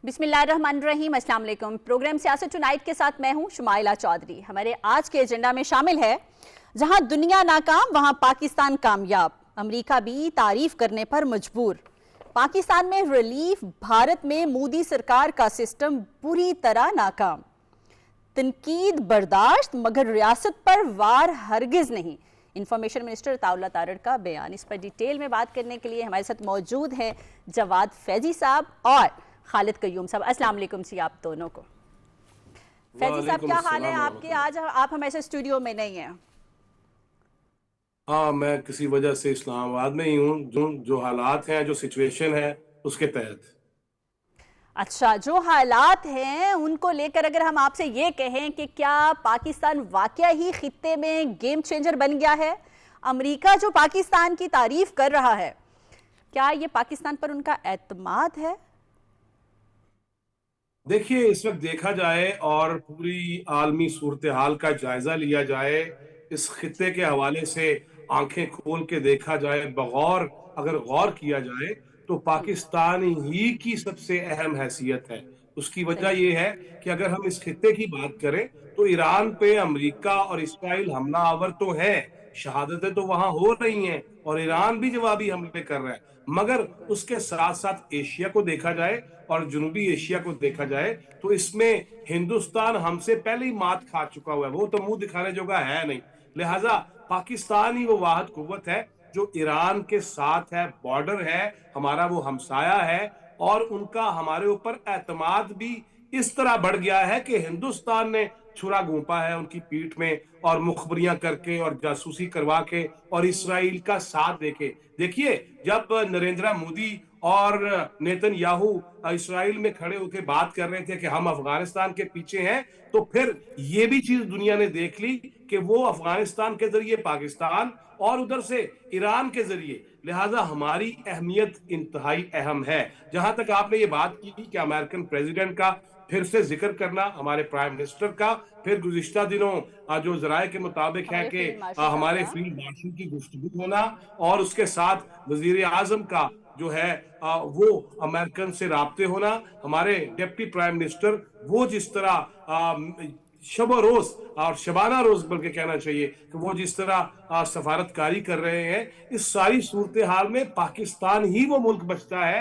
بسم اللہ الرحمن الرحیم، السلام علیکم۔ پروگرام سیاست ٹونائٹ کے ساتھ میں ہوں شمائلہ چودھری۔ ہمارے آج کے ایجنڈا میں شامل ہے جہاں دنیا ناکام وہاں پاکستان کامیاب، امریکہ بھی تعریف کرنے پر مجبور۔ پاکستان میں ریلیف، بھارت میں مودی سرکار کا سسٹم پوری طرح ناکام۔ تنقید برداشت مگر ریاست پر وار ہرگز نہیں، انفارمیشن منسٹر عطاء اللہ تارڑ کا بیان۔ اس پر ڈیٹیل میں بات کرنے کے لیے ہمارے ساتھ موجود ہیں جواد فیضی صاحب اور خالد قیوم صاحب۔ السلام علیکم سی آپ دونوں کو۔ فیضی صاحب کیا حال ہے آپ کے؟ آج آپ ہمارے ساتھ اسٹوڈیو میں نہیں ہیں۔ ہاں، میں کسی وجہ سے اسلام آباد میں ہی ہوں، جو حالات ہیں، جو سچویشن ہے اس کے تحت۔ اچھا، جو حالات ہیں ان کو لے کر اگر ہم آپ سے یہ کہیں کہ کیا پاکستان واقعہ ہی خطے میں گیم چینجر بن گیا ہے؟ امریکہ جو پاکستان کی تعریف کر رہا ہے، کیا یہ پاکستان پر ان کا اعتماد ہے؟ دیکھیے، اس وقت دیکھا جائے اور پوری عالمی صورتحال کا جائزہ لیا جائے، اس خطے کے حوالے سے آنکھیں کھول کے دیکھا جائے، بغور اگر غور کیا جائے تو پاکستان ہی کی سب سے اہم حیثیت ہے۔ اس کی وجہ یہ ہے کہ اگر ہم اس خطے کی بات کریں تو ایران پہ امریکہ اور اسرائیل حملہ آور تو ہیں، شہادتیں تو وہاں ہو رہی ہیں اور ایران بھی جوابی حملے کر رہا ہے، مگر اس کے ساتھ ساتھ ایشیا کو دیکھا جائے اور جنوبی ایشیا کو دیکھا جائے تو اس میں ہندوستان ہم سے پہلے ہی مات کھا چکا ہوا ہے، وہ تو منہ دکھانے جوگا ہے نہیں۔ لہٰذا پاکستان ہی وہ واحد قوت ہے جو ایران کے ساتھ ہے، بارڈر ہے ہمارا، وہ ہمسایہ ہے، اور ان کا ہمارے اوپر اعتماد بھی اس طرح بڑھ گیا ہے کہ ہندوستان نے چھرا گھونپا ہے ان کی پیٹھ میں، اور مخبریاں کر کے اور جاسوسی کروا کے اور اسرائیل کا ساتھ دیکھیے جب نریندر مودی اور نیتن یاہو اسرائیل میں کھڑے ہو کے بات کر رہے تھے کہ ہم افغانستان کے پیچھے ہیں، تو پھر یہ بھی چیز دنیا نے دیکھ لی کہ وہ افغانستان کے ذریعے پاکستان اور ادھر سے ایران کے ذریعے، لہٰذا ہماری اہمیت انتہائی اہم ہے۔ جہاں تک آپ نے یہ بات کی کہ امریکن پریزیڈنٹ کا پھر سے ذکر کرنا، ہمارے پرائم منسٹر کا پھر گزشتہ دنوں جو ذرائع کے مطابق ہے کہ ہمارے فیلڈ مارشل کی گفتگو ہونا، اور اس کے ساتھ وزیر اعظم کا جو ہے وہ امریکن سے رابطے ہونا، ہمارے ڈپٹی پرائم منسٹر وہ جس طرح شب و روز اور شبانہ روز بلکہ کہنا چاہیے کہ وہ جس طرح سفارتکاری کر رہے ہیں، اس ساری صورتحال میں پاکستان ہی وہ ملک بچتا ہے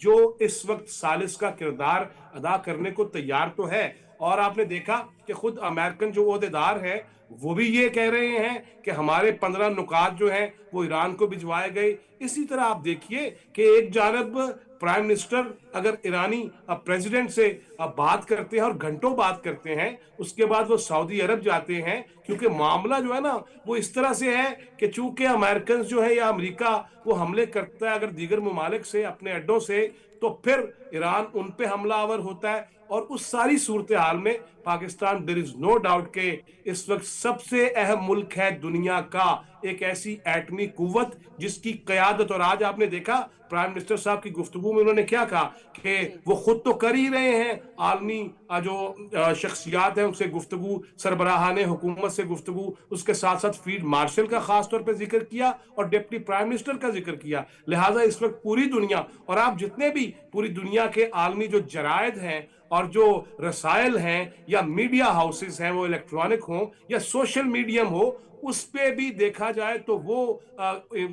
جو اس وقت ثالث کا کردار ادا کرنے کو تیار تو ہے۔ اور آپ نے دیکھا کہ خود امریکن جو عہدیدار ہیں وہ بھی یہ کہہ رہے ہیں کہ ہمارے 15 نکات جو ہیں وہ ایران کو بھجوائے گئے۔ اسی طرح آپ دیکھیے کہ ایک جانب پرائم منسٹر اگر ایرانی پریزیڈنٹ سے بات کرتے ہیں اور گھنٹوں بات کرتے ہیں، اس کے بعد وہ سعودی عرب جاتے ہیں، کیونکہ معاملہ جو ہے نا وہ اس طرح سے ہے کہ چونکہ امریکنز جو ہے یا امریکہ وہ حملے کرتا ہے اگر دیگر ممالک سے اپنے اڈوں سے، تو پھر ایران ان پہ حملہ آور ہوتا ہے۔ اور اس ساری صورتحال میں Pakistan there is no doubt کہ اس وقت سب سے اہم ملک ہے دنیا کا، ایک ایسی ایٹمی قوت جس کی قیادت، اور آج آپ نے دیکھا پرائم منسٹر صاحب کی گفتگو میں انہوں نے کیا کہا کہ وہ خود تو کر ہی رہے ہیں، عالمی جو شخصیات ہیں ان سے گفتگو، سربراہان حکومت سے گفتگو، اس کے ساتھ ساتھ فیلڈ مارشل کا خاص طور پہ ذکر کیا اور ڈپٹی پرائم منسٹر کا ذکر کیا۔ لہٰذا اس وقت پوری دنیا، اور آپ جتنے بھی پوری دنیا کے عالمی جو جرائد ہیں اور جو رسائل ہیں یا میڈیا ہاؤسز ہیں، وہ الیکٹرانک ہوں یا سوشل میڈیم ہو، اس پہ بھی دیکھا جائے تو وہ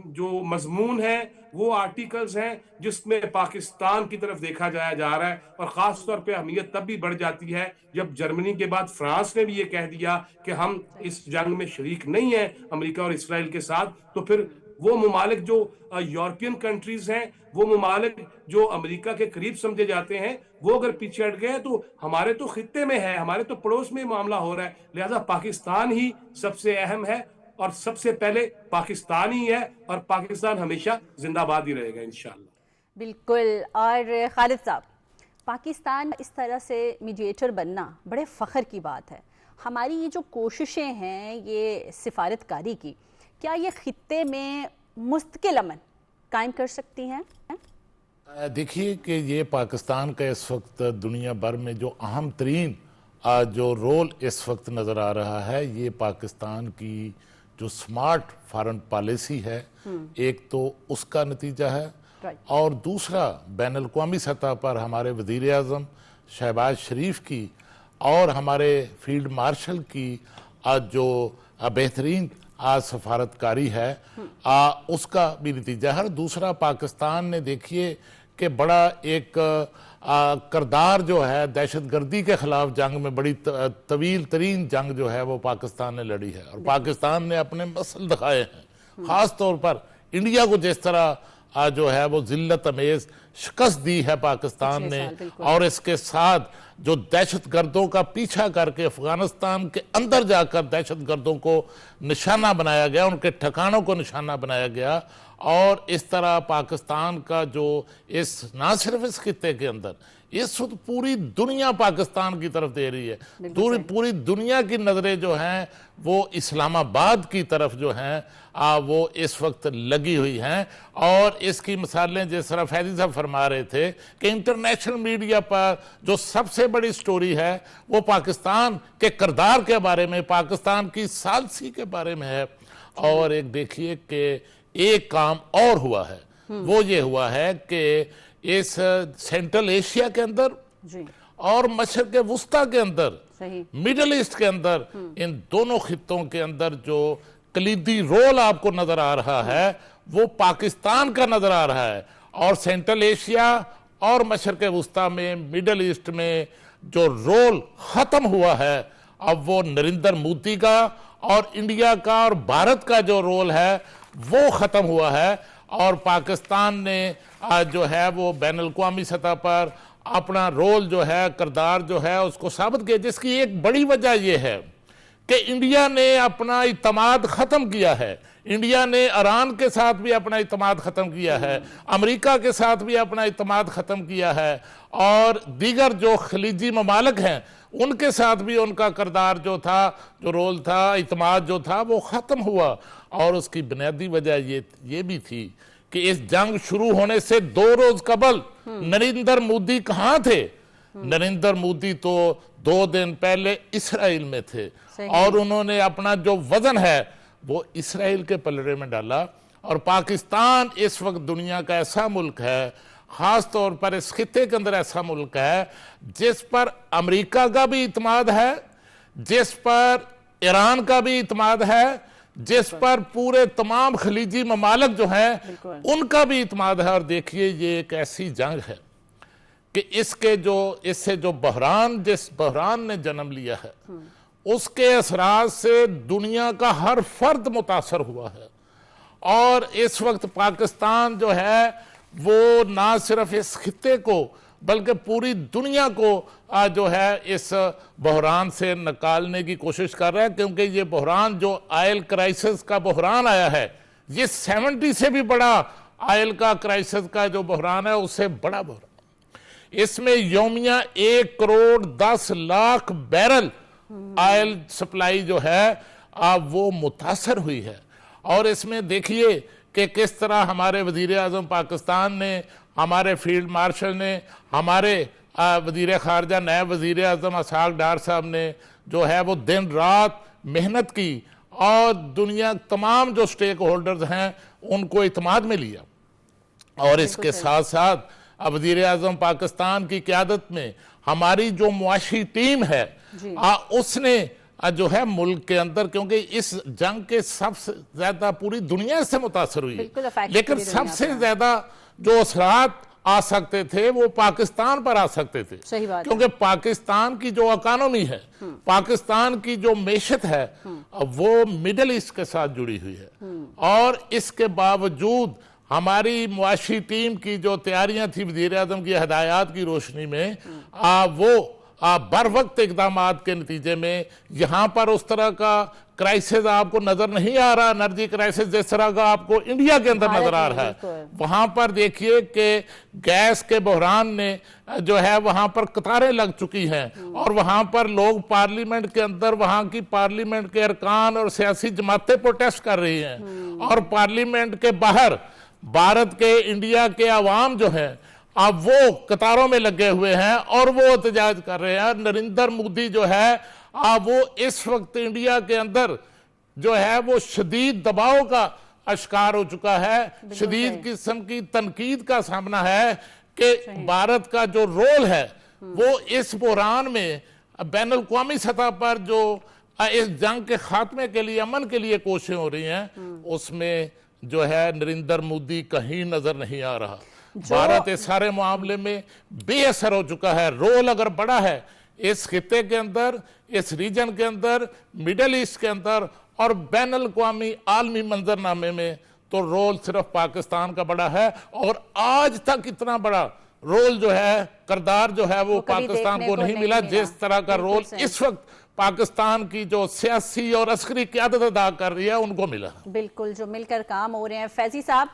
جو مضمون ہے، وہ آرٹیکلز ہیں جس میں پاکستان کی طرف دیکھا جا رہا ہے، اور خاص طور پہ اہمیت تب بھی بڑھ جاتی ہے جب جرمنی کے بعد فرانس نے بھی یہ کہہ دیا کہ ہم اس جنگ میں شریک نہیں ہیں امریکہ اور اسرائیل کے ساتھ۔ تو پھر وہ ممالک جو یورپین کنٹریز ہیں، وہ ممالک جو امریکہ کے قریب سمجھے جاتے ہیں، وہ اگر پیچھے ہٹ گئے تو ہمارے تو خطے میں ہے، ہمارے تو پڑوس میں معاملہ ہو رہا ہے۔ لہٰذا پاکستان ہی سب سے اہم ہے، اور سب سے پہلے پاکستان ہی ہے، اور پاکستان ہمیشہ زندہ باد ہی رہے گا انشاءاللہ۔ بالکل۔ اور خالد صاحب، پاکستان اس طرح سے میڈیٹر بننا بڑے فخر کی بات ہے۔ ہماری یہ جو کوششیں ہیں یہ سفارتکاری کی، کیا یہ خطے میں مستقل امن قائم کر سکتی ہیں؟ دیکھیے کہ یہ پاکستان کا اس وقت دنیا بھر میں جو اہم ترین جو رول اس وقت نظر آ رہا ہے، یہ پاکستان کی جو سمارٹ فارن پالیسی ہے، ایک تو اس کا نتیجہ ہے، اور دوسرا بین الاقوامی سطح پر ہمارے وزیر اعظم شہباز شریف کی اور ہمارے فیلڈ مارشل کی جو بہترین سفارتکاری ہے اس کا بھی نتیجہ ہے۔ دوسرا پاکستان نے دیکھیے کہ بڑا ایک کردار جو ہے دہشت گردی کے خلاف جنگ میں بڑی طویل ترین جنگ جو ہے وہ پاکستان نے لڑی ہے، اور پاکستان نے اپنے مسل دکھائے ہیں، خاص طور پر انڈیا کو جس طرح جو ہے وہ ذلت امیز شکست دی ہے پاکستان نے، اور اس کے ساتھ جو دہشت گردوں کا پیچھا کر کے افغانستان کے اندر جا کر دہشت گردوں کو نشانہ بنایا گیا، ان کے ٹھکانوں کو نشانہ بنایا گیا، اور اس طرح پاکستان کا جو نہ صرف اس خطے کے اندر اس وقت پوری دنیا پاکستان کی طرف دے رہی ہے، پوری دنیا کی نظریں جو ہیں وہ اسلام آباد کی طرف جو ہیں وہ اس وقت لگی ہوئی ہیں، اور اس کی مثالیں جس طرح فیضی صاحب فرما رہے تھے کہ انٹرنیشنل میڈیا پر جو سب سے بڑی سٹوری ہے وہ پاکستان کے کردار کے بارے میں، پاکستان کی ثالثی کے بارے میں ہے۔ اور ایک دیکھیے کہ ایک کام اور ہوا ہے، وہ یہ ہوا ہے کہ اس سینٹرل ایشیا کے اندر اور مشرق وسطیٰ کے اندر، میڈل ایسٹ کے اندر، ان دونوں خطوں کے اندر جو کلیدی رول آپ کو نظر آ رہا ہے وہ پاکستان کا نظر آ رہا ہے، اور سینٹرل ایشیا اور مشرق وسطیٰ میں، میڈل ایسٹ میں جو رول ختم ہوا ہے اب وہ نریندر مودی کا اور انڈیا کا اور بھارت کا جو رول ہے وہ ختم ہوا ہے، اور پاکستان نے جو ہے وہ بین الاقوامی سطح پر اپنا رول جو ہے، کردار جو ہے اس کو ثابت کیا، جس کی ایک بڑی وجہ یہ ہے کہ انڈیا نے اپنا اعتماد ختم کیا ہے، انڈیا نے ایران کے ساتھ بھی اپنا اعتماد ختم کیا ہے، امریکہ کے ساتھ بھی اپنا اعتماد ختم کیا ہے، اور دیگر جو خلیجی ممالک ہیں ان کے ساتھ بھی ان کا کردار جو تھا، جو رول تھا، اعتماد جو تھا وہ ختم ہوا۔ اور اس کی بنیادی وجہ یہ بھی تھی کہ اس جنگ شروع ہونے سے 2 روز قبل نریندر مودی کہاں تھے؟ نریندر مودی تو 2 دن پہلے اسرائیل میں تھے، اور انہوں نے اپنا جو وزن ہے وہ اسرائیل کے پلڑے میں ڈالا، اور پاکستان اس وقت دنیا کا ایسا ملک ہے، خاص طور پر اس خطے کے اندر ایسا ملک ہے جس پر امریکہ کا بھی اعتماد ہے، جس پر ایران کا بھی اعتماد ہے، جس پر پورے تمام خلیجی ممالک جو ہیں ان کا بھی اعتماد ہے۔ اور دیکھیے یہ ایک ایسی جنگ ہے کہ اس سے جو جس بحران نے جنم لیا ہے اس کے اثرات سے دنیا کا ہر فرد متاثر ہوا ہے، اور اس وقت پاکستان جو ہے وہ نہ صرف اس خطے کو بلکہ پوری دنیا کو جو ہے اس بحران سے نکالنے کی کوشش کر رہا ہے، کیونکہ یہ بحران جو آئل کرائسس کا بحران آیا ہے یہ 70 سے بھی بڑا آئل کا کرائسس کا جو بحران ہے اس سے بڑا بحران، اس میں یومیہ 1 crore 10 lakh barrel oil supply جو ہے وہ متاثر ہوئی ہے۔ اور اس میں دیکھیے کہ کس طرح ہمارے وزیر اعظم پاکستان نے، ہمارے فیلڈ مارشل نے، ہمارے وزیر خارجہ نائب وزیر اعظم اسحاق ڈار صاحب نے جو ہے وہ دن رات محنت کی، اور دنیا تمام جو سٹیک ہولڈرز ہیں ان کو اعتماد میں لیا، اور اس کے ساتھ ساتھ وزیر اعظم پاکستان کی قیادت میں ہماری جو معاشی ٹیم ہے اس نے جو ہے ملک کے اندر، کیونکہ اس جنگ کے سب سے زیادہ پوری دنیا سے متاثر ہوئی ہے، لیکن سب سے زیادہ جو اثرات آ سکتے تھے وہ پاکستان پر آ سکتے تھے، کیونکہ پاکستان کی جو اکانومی ہے، پاکستان کی جو معیشت ہے وہ میڈل ایسٹ کے ساتھ جڑی ہوئی ہے، اور اس کے باوجود ہماری معاشی ٹیم کی جو تیاریاں تھی وزیر اعظم کی ہدایات کی روشنی میں وہ بر وقت اقدامات کے نتیجے میں یہاں پر اس طرح کا کرائسس آپ کو نظر نہیں آ رہا، انرجی کرائسس جس طرح کا آپ کو انڈیا کے اندر نظر آ رہا ہے۔ وہاں پر دیکھیے کہ گیس کے بحران نے جو ہے وہاں پر قطاریں لگ چکی ہیں، اور وہاں پر لوگ پارلیمنٹ کے اندر، وہاں کی پارلیمنٹ کے ارکان اور سیاسی جماعتیں پروٹیسٹ کر رہی ہیں، اور پارلیمنٹ کے باہر بھارت کے، انڈیا کے عوام جو ہیں اب وہ قطاروں میں لگے ہوئے ہیں اور وہ احتجاج کر رہے ہیں۔ نریندر مودی جو ہے وہ اس وقت انڈیا کے اندر جو ہے وہ شدید دباؤ کا اشکار ہو چکا ہے. شدید قسم کی تنقید کا سامنا ہے کہ بھارت کا جو رول ہے وہ اس بحران میں بین الاقوامی سطح پر جو اس جنگ کے خاتمے کے لیے امن کے لیے کوششیں ہو رہی ہیں اس میں جو ہے نریندر مودی کہیں نظر نہیں آ رہا. بھارت اس سارے معاملے میں بے اثر ہو چکا ہے. رول اگر بڑا ہے اس خطے کے اندر, اس ریجن کے اندر, میڈل ایسٹ کے اندر اور بین الاقوامی عالمی منظرنامے میں, تو رول صرف پاکستان کا بڑا ہے. اور آج تک اتنا بڑا رول جو ہے, کردار جو ہے وہ پاکستان کو نہیں ملا جس طرح کا رول اس وقت پاکستان کی جو سیاسی اور عسکری قیادت ادا کر رہی ہے ان کو ملا. بالکل, جو مل کر کام ہو رہے ہیں. فیضی صاحب,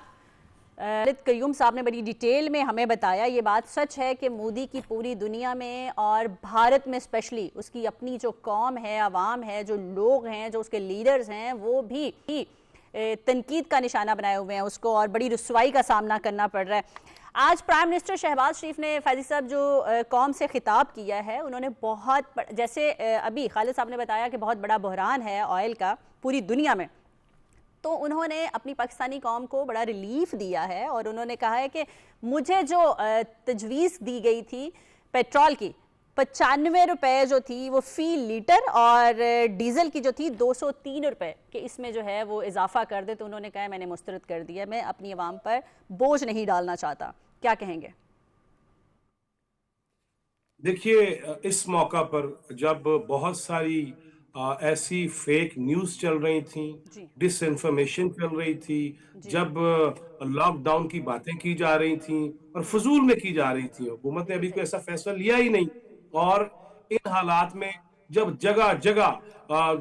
خالد قیوم صاحب نے بڑی ڈیٹیل میں ہمیں بتایا. یہ بات سچ ہے کہ مودی کی پوری دنیا میں اور بھارت میں اسپیشلی اس کی اپنی جو قوم ہے, عوام ہے, جو لوگ ہیں, جو اس کے لیڈرز ہیں, وہ بھی تنقید کا نشانہ بنائے ہوئے ہیں اس کو, اور بڑی رسوائی کا سامنا کرنا پڑ رہا ہے. آج پرائم منسٹر شہباز شریف نے فیضی صاحب جو قوم سے خطاب کیا ہے, انہوں نے بہت جیسے ابھی خالد صاحب نے بتایا کہ بہت بڑا بحران ہے آئل کا پوری دنیا میں, تو انہوں نے اپنی پاکستانی قوم کو بڑا ریلیف دیا ہے. اور انہوں نے کہا ہے کہ مجھے جو تجویز دی گئی تھی پیٹرول کی 95 روپے جو تھی وہ فی لیٹر, اور ڈیزل کی جو تھی 203 روپے, کہ اس میں جو ہے وہ اضافہ کر دے, تو انہوں نے کہا میں نے مسترد کر دیا, میں اپنی عوام پر بوجھ نہیں ڈالنا چاہتا. کیا کہیں گے؟ دیکھیے, اس موقع پر جب بہت ساری ایسی فیک نیوز چل رہی تھیں, ڈس انفارمیشن چل رہی تھی, جب لاک ڈاؤن کی باتیں کی جا رہی تھیں اور فضول میں کی جا رہی تھیں, حکومت نے ابھی کوئی ایسا فیصلہ لیا ہی نہیں. اور ان حالات میں جب جگہ جگہ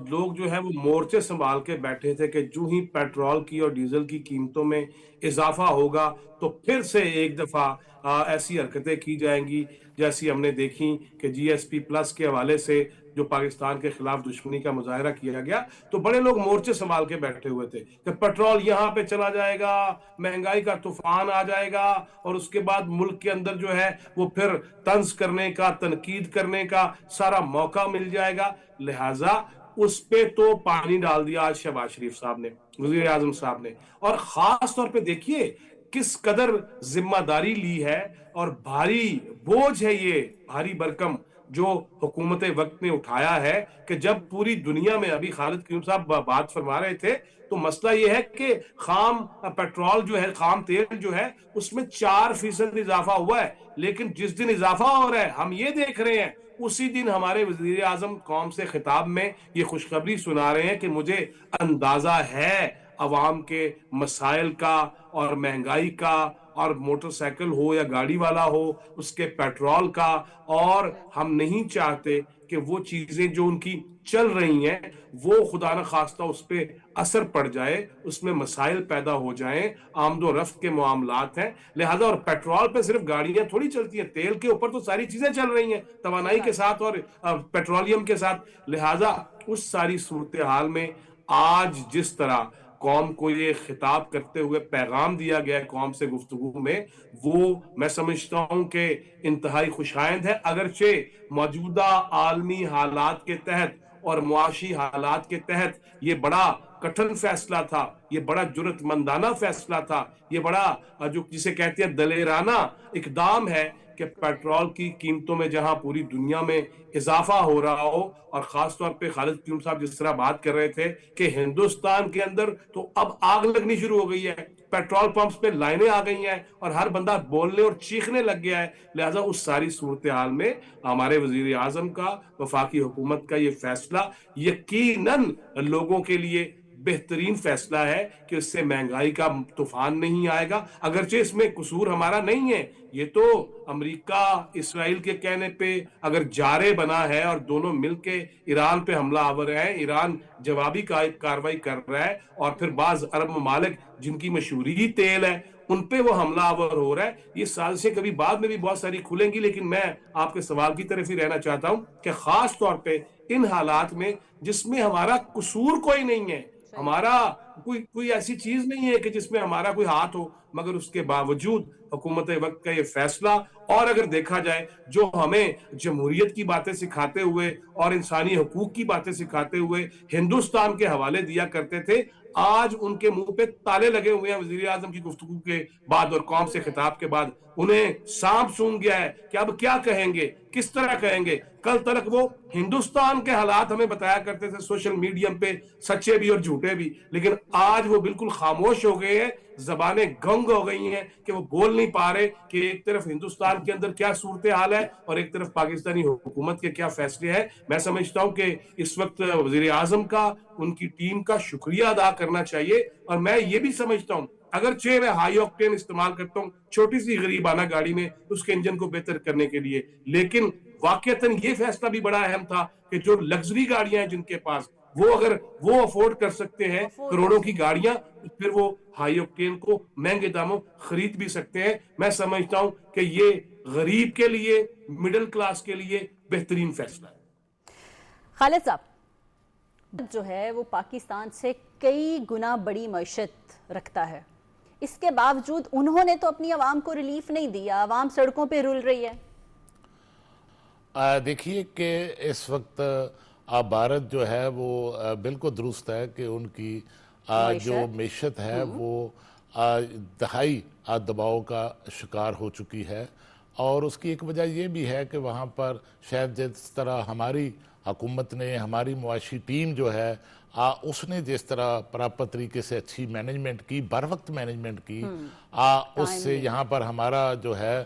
لوگ جو ہے وہ مورچے سنبھال کے بیٹھے تھے کہ جو ہی پیٹرول کی اور ڈیزل کی قیمتوں میں اضافہ ہوگا تو پھر سے ایک دفعہ ایسی حرکتیں کی جائیں گی جیسی ہم نے دیکھی کہ جی ایس پی پلس کے حوالے سے جو پاکستان کے خلاف دشمنی کا مظاہرہ کیا گیا, تو بڑے لوگ مورچے سنبھال کے بیٹھے ہوئے تھے کہ پیٹرول یہاں پہ چلا جائے گا, مہنگائی کا طوفان آ جائے گا, اور اس کے بعد ملک کے اندر جو ہے وہ پھر طنز کرنے کا, تنقید کرنے کا سارا موقع مل جائے گا. لہٰذا اس پہ تو پانی ڈال دیا آج شہباز شریف صاحب نے, وزیر اعظم صاحب نے. اور خاص طور پہ دیکھیے کس قدر ذمہ داری لی ہے, اور بھاری بوجھ ہے یہ, بھاری برکم جو حکومت وقت نے اٹھایا ہے کہ جب پوری دنیا میں, ابھی خالد قیوم صاحب بات فرما رہے تھے, تو مسئلہ یہ ہے کہ خام پیٹرول جو ہے, خام تیل جو ہے, اس میں 4% اضافہ ہوا ہے. لیکن جس دن اضافہ ہو رہا ہے ہم یہ دیکھ رہے ہیں, اسی دن ہمارے وزیر اعظم قوم سے خطاب میں یہ خوشخبری سنا رہے ہیں کہ مجھے اندازہ ہے عوام کے مسائل کا اور مہنگائی کا, اور موٹر سائیکل ہو یا گاڑی والا ہو اس کے پیٹرول کا, اور ہم نہیں چاہتے کہ وہ چیزیں جو ان کی چل رہی ہیں وہ خدا نخواستہ اس پہ اثر پڑ جائے, اس میں مسائل پیدا ہو جائیں, آمد و رفت کے معاملات ہیں. لہذا اور پیٹرول پہ صرف گاڑیاں تھوڑی چلتی ہیں, تیل کے اوپر تو ساری چیزیں چل رہی ہیں توانائی کے ساتھ اور پیٹرولیم کے ساتھ. لہذا اس ساری صورتحال میں آج جس طرح قوم کو یہ خطاب کرتے ہوئے پیغام دیا گیا قوم سے گفتگو میں, وہ میں سمجھتا ہوں کہ انتہائی خوشائند ہے. اگرچہ موجودہ عالمی حالات کے تحت اور معاشی حالات کے تحت یہ بڑا کٹھن فیصلہ تھا, یہ بڑا جرت مندانہ فیصلہ تھا, یہ بڑا جو جسے کہتے ہیں دلیرانہ اقدام ہے کہ پیٹرول کی قیمتوں میں جہاں پوری دنیا میں اضافہ ہو رہا ہو, اور خاص طور پہ خالد قیوم صاحب جس طرح بات کر رہے تھے کہ ہندوستان کے اندر تو اب آگ لگنی شروع ہو گئی ہے, پیٹرول پمپس پہ لائنیں آ گئی ہیں اور ہر بندہ بولنے اور چیخنے لگ گیا ہے. لہٰذا اس ساری صورتحال میں ہمارے وزیر اعظم کا, وفاقی حکومت کا یہ فیصلہ یقیناً لوگوں کے لیے بہترین فیصلہ ہے کہ اس سے مہنگائی کا طوفان نہیں آئے گا. اگرچہ اس میں قصور ہمارا نہیں ہے, یہ تو امریکہ اسرائیل کے کہنے پہ اگر جارے بنا ہے اور دونوں مل کے ایران پہ حملہ آور ہیں, ایران جوابی کارروائی کر رہا ہے, اور پھر بعض عرب ممالک جن کی مشہوری تیل ہے ان پہ وہ حملہ آور ہو رہا ہے. یہ سازشیں کبھی بعد میں بھی بہت ساری کھلیں گی, لیکن میں آپ کے سوال کی طرف ہی رہنا چاہتا ہوں کہ خاص طور پہ ان حالات میں جس میں ہمارا قصور کوئی نہیں ہے, ہمارا کوئی ایسی چیز نہیں ہے کہ جس میں ہمارا کوئی ہاتھ ہو, مگر اس کے باوجود حکومت وقت کا یہ فیصلہ اور اگر دیکھا جائے جو ہمیں جمہوریت کی باتیں سکھاتے ہوئے اور انسانی حقوق کی باتیں سکھاتے ہوئے ہندوستان کے حوالے دیا کرتے تھے، آج ان کے منہ پہ تالے لگے ہوئے ہیں وزیر اعظم کی گفتگو کے بعد اور قوم سے خطاب کے بعد. انہیں سانپ سونگ گیا ہے کہ اب کیا کہیں گے، کس طرح کہیں گے. کل تلک وہ ہندوستان کے حالات ہمیں بتایا کرتے تھے سوشل میڈیم پہ، سچے بھی اور جھوٹے بھی، لیکن آج وہ بالکل خاموش ہو گئے ہیں، زبانیں گنگ ہو گئی ہیں کہ وہ بول نہیں پا رہے کہ ایک طرف ہندوستان کے اندر کیا صورتحال ہے اور ایک طرف پاکستانی حکومت کے کیا فیصلے ہیں. میں سمجھتا ہوں کہ اس وقت وزیر اعظم کا، ان کی ٹیم کا شکریہ ادا کرنا چاہیے. اور میں یہ بھی سمجھتا ہوں اگرچہ میں ہائی آکٹین استعمال کرتا ہوں چھوٹی سی غریبانہ گاڑی میں اس کے انجن کو بہتر کرنے کے لیے، لیکن واقعتاً یہ فیصلہ بھی بڑا اہم تھا کہ جو لگژری گاڑیاں ہیں جن کے پاس، وہ اگر وہ افورڈ کر سکتے ہیں کروڑوں کی گاڑیاں، پھر وہ ہائی آکٹین کو مہنگے داموں خرید بھی سکتے ہیں. میں سمجھتا ہوں کہ یہ غریب کے لیے، مڈل کلاس کے لیے بہترین فیصلہ ہے. خالد صاحب، جو ہے وہ پاکستان سے کئی گنا بڑی معیشت رکھتا ہے، اس کے باوجود انہوں نے تو اپنی عوام کو ریلیف نہیں دیا، عوام سڑکوں پہ رول رہی ہے. دیکھیے کہ اس وقت بھارت جو ہے وہ بالکل درست ہے کہ ان کی جو معیشت ہے وہ دہائی دباؤ کا شکار ہو چکی ہے. اور اس کی ایک وجہ یہ بھی ہے کہ وہاں پر شاید جس طرح ہماری حکومت نے، ہماری معاشی ٹیم جو ہے اس نے جس طرح پراپر طریقے سے اچھی مینجمنٹ کی، بر وقت مینجمنٹ کی، اس سے یہاں پر ہمارا جو ہے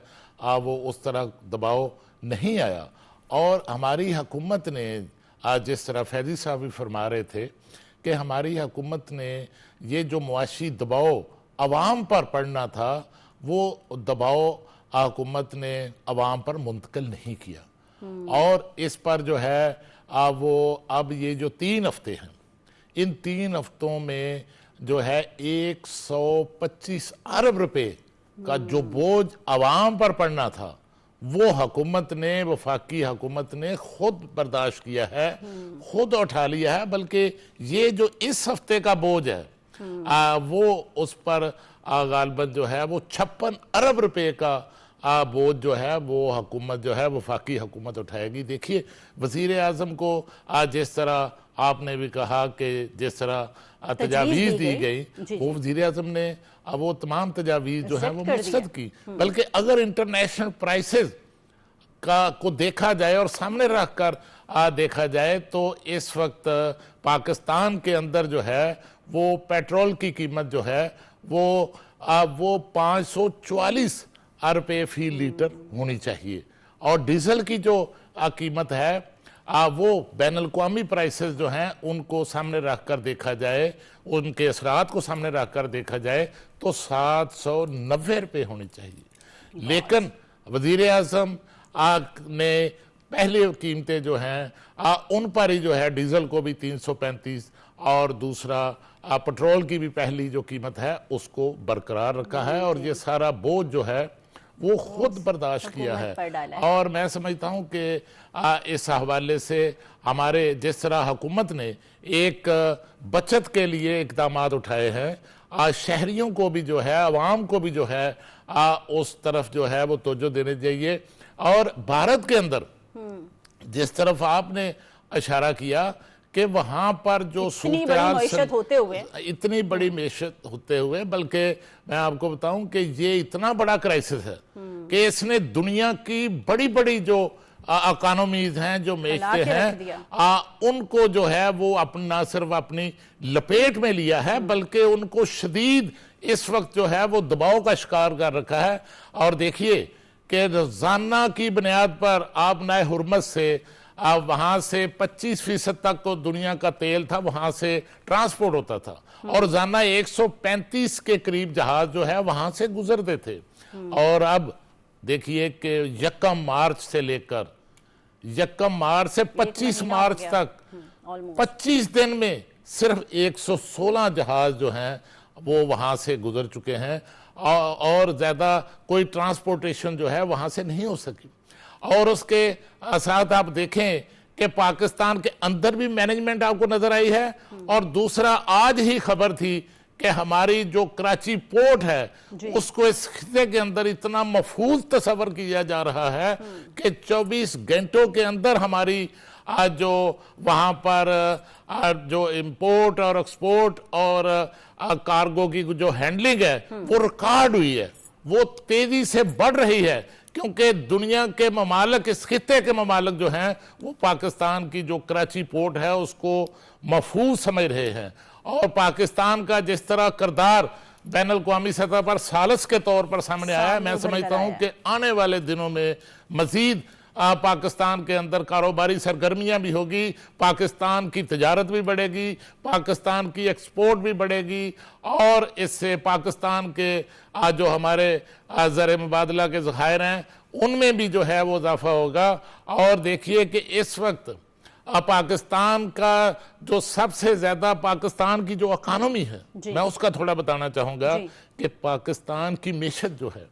وہ اس طرح دباؤ نہیں آیا. اور ہماری حکومت نے جس طرح فیضی صاحب بھی فرما رہے تھے کہ ہماری حکومت نے یہ جو معاشی دباؤ عوام پر پڑنا تھا وہ دباؤ حکومت نے عوام پر منتقل نہیں کیا. اور اس پر جو ہے وہ اب یہ جو 3 ہفتے ہیں، ان 3 ہفتوں میں جو ہے 125 ارب روپے کا جو بوجھ عوام پر پڑنا تھا وہ حکومت نے، وفاقی حکومت نے خود برداشت کیا ہے، خود اٹھا لیا ہے. بلکہ یہ جو اس ہفتے کا بوجھ ہے وہ اس پر غالباً جو ہے وہ 56 ارب روپے کا بوجھ جو ہے وہ حکومت جو ہے وفاقی حکومت اٹھائے گی. دیکھیے وزیر اعظم کو جس طرح آپ نے بھی کہا کہ جس طرح تجاویز دی گئی، وہ وزیر اعظم نے وہ تمام تجاویز جو ہیں وہ مسترد کی. بلکہ اگر انٹرنیشنل پرائسز کو دیکھا جائے اور سامنے رکھ کر دیکھا جائے تو اس وقت پاکستان کے اندر جو ہے وہ پیٹرول کی قیمت جو ہے وہ 544 روپے فی لیٹر ہونی چاہیے، اور ڈیزل کی جو قیمت ہے وہ بین الاقوامی پرائسز جو ہیں ان کو سامنے رکھ کر دیکھا جائے، ان کے اثرات کو سامنے رکھ کر دیکھا جائے تو 790 روپے ہونی چاہیے. لیکن وزیر اعظم نے پہلی قیمتیں جو ہیں ان پر ہی جو ہے ڈیزل کو بھی 335 اور دوسرا پٹرول کی بھی پہلی جو قیمت ہے اس کو برقرار رکھا ہے. اور یہ سارا بوجھ جو ہے وہ خود برداشت کیا ہے. اور میں سمجھتا ہوں کہ اس حوالے سے ہمارے جس طرح حکومت نے ایک بچت کے لیے اقدامات اٹھائے ہیں، شہریوں کو بھی جو ہے، عوام کو بھی جو ہے اس طرف جو ہے وہ توجہ دینے چاہیے. اور بھارت کے اندر جس طرف آپ نے اشارہ کیا کہ وہاں پر جو اتنی بڑی معیشت ہوتے ہوئے، بلکہ میں آپ کو بتاؤں کہ یہ اتنا بڑا کرائسس ہے کہ اس نے دنیا کی بڑی بڑی جو اکانومیز ہیں، جو معیشتیں ہیں، ان کو جو ہے وہ نہ صرف اپنی لپیٹ میں لیا ہے بلکہ ان کو شدید اس وقت جو ہے وہ دباؤ کا شکار کر رکھا ہے. اور دیکھیے کہ روزانہ کی بنیاد پر آپ نئے حرمت سے وہاں سے 25% تک تو دنیا کا تیل تھا وہاں سے ٹرانسپورٹ ہوتا تھا، اور روزانہ 135 کے قریب جہاز جو ہے وہاں سے گزرتے تھے. اور اب دیکھیے کہ 1 مارچ سے لے کر 1 مارچ سے 25 مارچ تک 25 دن میں صرف 116 جہاز جو ہیں وہ وہاں سے گزر چکے ہیں، اور زیادہ کوئی ٹرانسپورٹیشن جو ہے وہاں سے نہیں ہو سکی. اور اس کے ساتھ آپ دیکھیں کہ پاکستان کے اندر بھی مینجمنٹ آپ کو نظر آئی ہے. اور دوسرا آج ہی خبر تھی کہ ہماری جو کراچی پورٹ ہے اس کو اس خطے کے اندر اتنا محفوظ تصور کیا جا رہا ہے کہ 24 گھنٹوں کے اندر ہماری جو وہاں پر جو امپورٹ اور ایکسپورٹ اور کارگو کی جو ہینڈلنگ ہے وہ ریکارڈ ہوئی ہے، وہ تیزی سے بڑھ رہی ہے، کیونکہ دنیا کے ممالک، اس خطے کے ممالک جو ہیں وہ پاکستان کی جو کراچی پورٹ ہے اس کو محفوظ سمجھ رہے ہیں، اور پاکستان کا جس طرح کردار بین الاقوامی سطح پر ثالث کے طور پر سامنے آیا ہے، میں سمجھتا ہوں کہ آنے والے دنوں میں مزید پاکستان کے اندر کاروباری سرگرمیاں بھی ہوگی، پاکستان کی تجارت بھی بڑھے گی، پاکستان کی ایکسپورٹ بھی بڑھے گی، اور اس سے پاکستان کے جو ہمارے زر مبادلہ کے ذخائر ہیں ان میں بھی جو ہے وہ اضافہ ہوگا۔ اور دیکھیے کہ اس وقت پاکستان کا جو سب سے زیادہ پاکستان کی جو اکانومی ہے، میں اس کا تھوڑا بتانا چاہوں گا کہ پاکستان کی معیشت جو ہے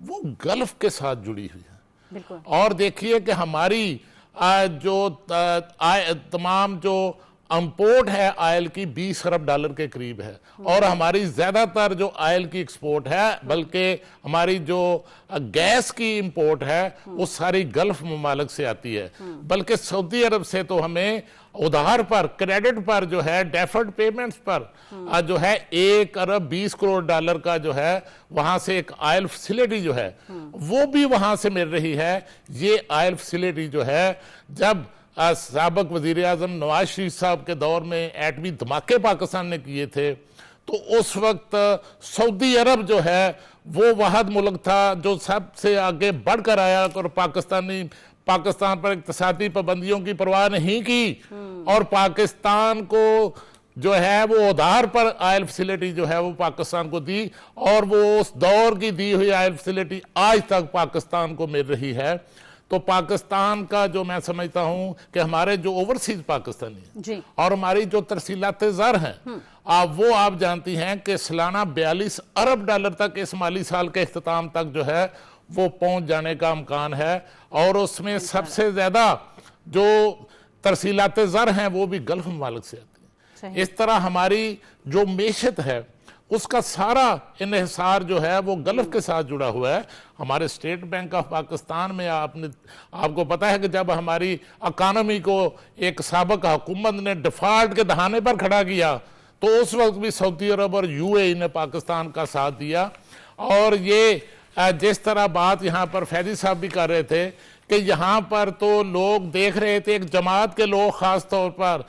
وہ گلف کے ساتھ جڑی ہوئی ہے، اور دیکھیے کہ ہماری جو تمام جو امپورٹ ہے آئل کی 20 ارب ڈالر کے قریب ہے، اور ہماری زیادہ تر جو آئل کی ایکسپورٹ ہے، بلکہ ہماری جو گیس کی امپورٹ ہے وہ ساری گلف ممالک سے آتی ہے، بلکہ سعودی عرب سے تو ہمیں ادھار پر، کریڈٹ پر جو ہے، ڈیفرڈ پیمنٹس پر جو ہے 1 ارب 20 کروڑ ڈالر کا جو ہے وہاں سے ایک آئل فیسیلیٹی جو ہے وہ بھی وہاں سے مل رہی ہے۔ یہ آئل فیسیلیٹی جو ہے جب سابق وزیر اعظم نواز شریف صاحب کے دور میں ایٹمی دھماکے پاکستان نے کیے تھے تو اس وقت سعودی عرب جو ہے وہ واحد ملک تھا جو سب سے آگے بڑھ کر آیا، اور پاکستان پر اقتصادی پابندیوں کی پرواہ نہیں کی، اور پاکستان کو جو ہے وہ ادھار پر آئل فیسیلیٹی جو ہے وہ پاکستان کو دی، اور وہ اس دور کی دی ہوئی آئل فیسیلیٹی آج تک پاکستان کو مل رہی ہے۔ تو پاکستان کا جو میں سمجھتا ہوں کہ ہمارے جو اوورسیز پاکستانی ہیں اور ہماری جو ترسیلات زر ہیں وہ آپ جانتی ہیں کہ سالانہ 42 ارب ڈالر تک اس مالی سال کے اختتام تک جو ہے وہ پہنچ جانے کا امکان ہے، اور اس میں سب سے زیادہ جو ترسیلات زر ہیں وہ بھی گلف ممالک سے آتی ہیں۔ اس طرح ہماری جو معیشت ہے اس کا سارا انحصار جو ہے وہ گلف کے ساتھ جڑا ہوا ہے۔ ہمارے اسٹیٹ بینک آف پاکستان میں آپ کو پتا ہے کہ جب ہماری اکانومی کو ایک سابق حکومت نے ڈیفالٹ کے دہانے پر کھڑا کیا تو اس وقت بھی سعودی عرب اور UAE نے پاکستان کا ساتھ دیا، اور یہ جس طرح بات یہاں پر فیضی صاحب بھی کر رہے تھے کہ یہاں پر تو لوگ دیکھ رہے تھے، ایک جماعت کے لوگ خاص طور پر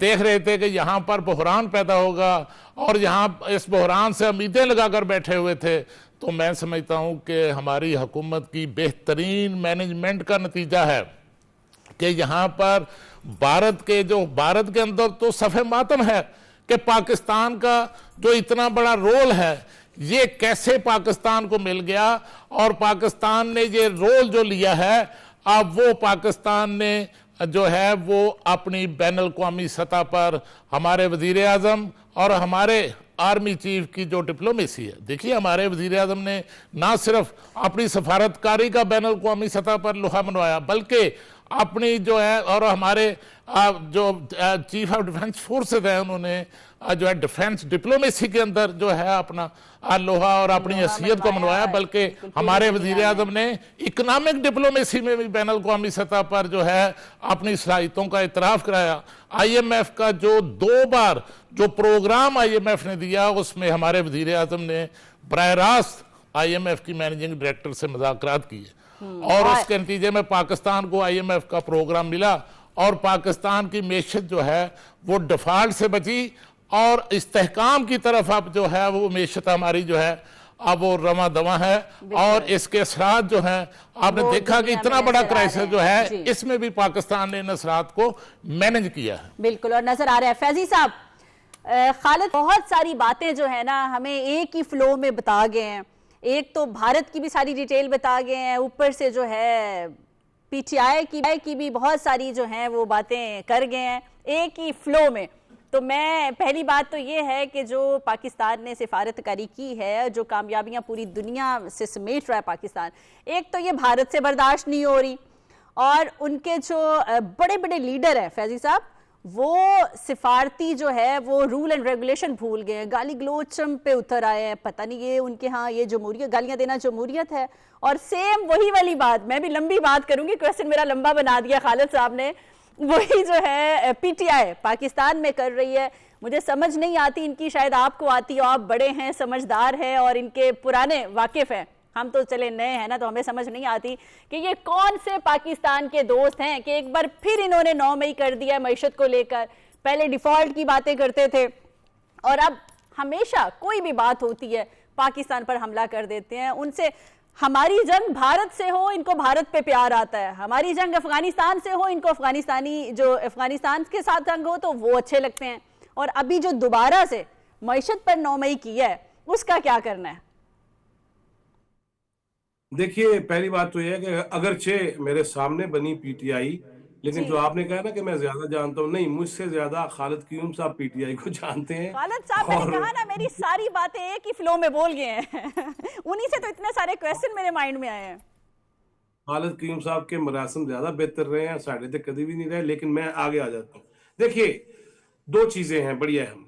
دیکھ رہے تھے کہ یہاں پر بحران پیدا ہوگا، اور یہاں اس بحران سے امیدیں لگا کر بیٹھے ہوئے تھے۔ تو میں سمجھتا ہوں کہ ہماری حکومت کی بہترین مینجمنٹ کا نتیجہ ہے کہ یہاں پر بھارت کے اندر تو صفحہ ماتم ہے کہ پاکستان کا جو اتنا بڑا رول ہے یہ کیسے پاکستان کو مل گیا، اور پاکستان نے یہ رول جو لیا ہے اب وہ پاکستان نے جو ہے وہ اپنی بین الاقوامی سطح پر ہمارے وزیر اعظم اور ہمارے آرمی چیف کی جو ڈپلومیسی ہے، دیکھیے ہمارے وزیر اعظم نے نہ صرف اپنی سفارتکاری کا بین الاقوامی سطح پر لوہا منوایا، بلکہ اپنی جو ہے، اور ہمارے جو چیف آف ڈیفنس فورسز ہیں انہوں نے جو ہے ڈیفنس ڈپلومیسی کے اندر جو ہے اپنا لوہا اور اپنی حیثیت کو منوایا، بلکہ ہمارے وزیر اعظم نے اکنامک ڈپلومیسی میں بھی بین الاقوامی سطح پر جو ہے اپنی صلاحیتوں کا اعتراف کرایا۔ IMF کا جو 2 بار جو پروگرام IMF نے دیا اس میں ہمارے وزیر اعظم نے براہ راست IMF کی مینیجنگ ڈائریکٹر سے مذاکرات کیے، اور اس کے نتیجے میں پاکستان کو IMF کا پروگرام ملا، اور پاکستان کی معیشت جو ہے وہ ڈیفالٹ سے بچی، اور استحکام کی طرف اب جو ہے وہ معیشت ہماری جو ہے اب وہ رواں دواں ہے، اور اس کے اثرات جو ہیں آپ نے دیکھا کہ اتنا بڑا کرائسس جو ہے اس میں بھی پاکستان نے ان اثرات کو مینج کیا ہے۔ بالکل، اور نظر آ رہا ہے فیضی صاحب، خالد بہت ساری باتیں جو ہے نا ہمیں ایک ہی فلو میں بتا گئے ہیں، ایک تو بھارت کی بھی ساری ڈیٹیل بتا گئے ہیں، اوپر سے جو ہے PTI کی بھی بہت ساری جو ہیں وہ باتیں کر گئے ہیں ایک ہی فلو میں۔ تو میں پہلی بات تو یہ ہے کہ جو پاکستان نے سفارتکاری کی ہے، جو کامیابیاں پوری دنیا سے سمیٹ رہا ہے پاکستان، ایک تو یہ بھارت سے برداشت نہیں ہو رہی، اور ان کے جو بڑے بڑے لیڈر ہیں فیضی صاحب وہ سفارتی جو ہے وہ رول اینڈ ریگولیشن بھول گئے ہیں, گالی گلوچ پہ اتر آئے ہیں. پتہ نہیں یہ ان کے ہاں یہ جمہوریت, گالیاں دینا جمہوریت ہے؟ اور سیم وہی والی بات, میں بھی لمبی بات کروں گی, کویسچن میرا لمبا بنا دیا خالد صاحب نے, وہی جو ہے پی ٹی آئی پاکستان میں کر رہی ہے. مجھے سمجھ نہیں آتی ان کی, شاید آپ کو آتی ہو, آپ بڑے ہیں, سمجھدار ہیں اور ان کے پرانے واقف ہیں, ہم تو چلے نئے ہیں نا, تو ہمیں سمجھ نہیں آتی کہ یہ کون سے پاکستان کے دوست ہیں کہ ایک بار پھر انہوں نے 9 مئی کر دیا معیشت کو لے کر. پہلے ڈیفالٹ کی باتیں کرتے تھے اور اب ہمیشہ کوئی بھی بات ہوتی ہے پاکستان پر حملہ کر دیتے ہیں. ان سے ہماری جنگ بھارت سے ہو, ان کو بھارت پہ پیار آتا ہے, ہماری جنگ افغانستان سے ہو, ان کو افغانستان کے ساتھ جنگ ہو تو وہ اچھے لگتے ہیں. اور ابھی جو دوبارہ سے معیشت پر 9 مئی کی ہے اس کا کیا کرنا ہے؟ دیکھیے, پہلی بات تو یہ ہے کہ اگرچہ میرے سامنے بنی پی ٹی آئی, لیکن جو آپ نے کہا نا کہ میں زیادہ جانتا ہوں, نہیں, مجھ سے زیادہ خالد قیوم صاحب پی ٹی آئی کو جانتے ہیں. خالد صاحب میں نے کہا نا, میری ساری باتیں ایک ہی فلو میں بول گئے ہیں, انہی سے تو اتنے سارے کویسچن میرے مائنڈ میں آئے ہیں. خالد قیوم صاحب کے مراسم زیادہ بہتر رہے ہیں, ساڑھے تک کبھی بھی نہیں رہے, لیکن میں آگے آ جاتا ہوں. دیکھیے, 2 چیزیں ہیں بڑی اہم.